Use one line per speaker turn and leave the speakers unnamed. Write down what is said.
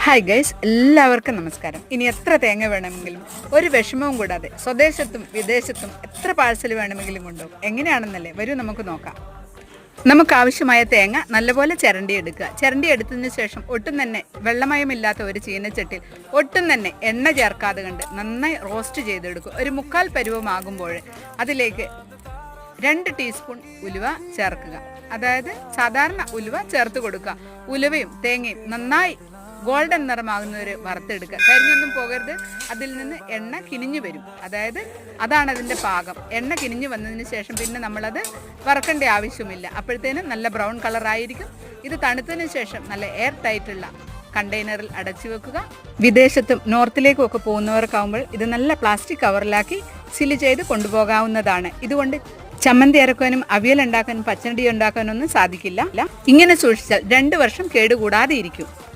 Hi guys, എല്ലാവർക്കും നമസ്കാരം. ഇനി എത്ര തേങ്ങ വേണമെങ്കിലും ഒരു വിഷമവും കൂടാതെ സ്വദേശത്തും വിദേശത്തും എത്ര പാഴ്സൽ വേണമെങ്കിലും കൊണ്ടുപോകും. എങ്ങനെയാണെന്നല്ലേ, വരൂ നമുക്ക് നോക്കാം. നമുക്ക് ആവശ്യമായ തേങ്ങ നല്ലപോലെ ചിരണ്ടിയെടുക്കുക. ചിരണ്ടിയെടുത്തതിന് ശേഷം ഒട്ടും തന്നെ വെള്ളമയമില്ലാത്ത ഒരു ചീനച്ചട്ടിയിൽ ഒട്ടും തന്നെ എണ്ണ ചേർക്കാതെ കണ്ട് നന്നായി റോസ്റ്റ് ചെയ്തെടുക്കുക. ഒരു 1/4 പരുവമാകുമ്പോൾ അതിലേക്ക് 2 ടീസ്പൂൺ ഉലുവ ചേർക്കുക. അതായത് സാധാരണ ഉലുവ ചേർത്ത് കൊടുക്കുക. ഉലുവയും തേങ്ങയും നന്നായി ഗോൾഡൻ നിറമാകുന്നവരെ വറുത്തെടുക്കുക. കരിഞ്ഞൊന്നും പോകരുത്. അതിൽ നിന്ന് എണ്ണ കിനിഞ്ഞു വരും. അതാണ് അതിൻ്റെ പാകം. എണ്ണ കിനിഞ്ഞു വന്നതിന് ശേഷം പിന്നെ നമ്മളത് വറക്കേണ്ട ആവശ്യമില്ല. അപ്പോഴത്തേനും നല്ല ബ്രൗൺ കളറായിരിക്കും. ഇത് തണുത്തതിന് ശേഷം നല്ല എയർ ടൈറ്റുള്ള കണ്ടെയ്നറിൽ അടച്ചു വെക്കുക. വിദേശത്തും നോർത്തിലേക്കും ഒക്കെ പോകുന്നവർക്കാവുമ്പോൾ ഇത് നല്ല പ്ലാസ്റ്റിക് കവറിലാക്കി സീൽ ചെയ്ത് കൊണ്ടുപോകാവുന്നതാണ്. ഇതുകൊണ്ട് ചമ്മന്തി അരക്കാനും അവിയൽ ഉണ്ടാക്കാനും പച്ചടി ഉണ്ടാക്കാനും ഒന്നും സാധിക്കില്ല. ഇങ്ങനെ സൂക്ഷിച്ചാൽ 2 വർഷം കേടുകൂടാതെ ഇരിക്കും.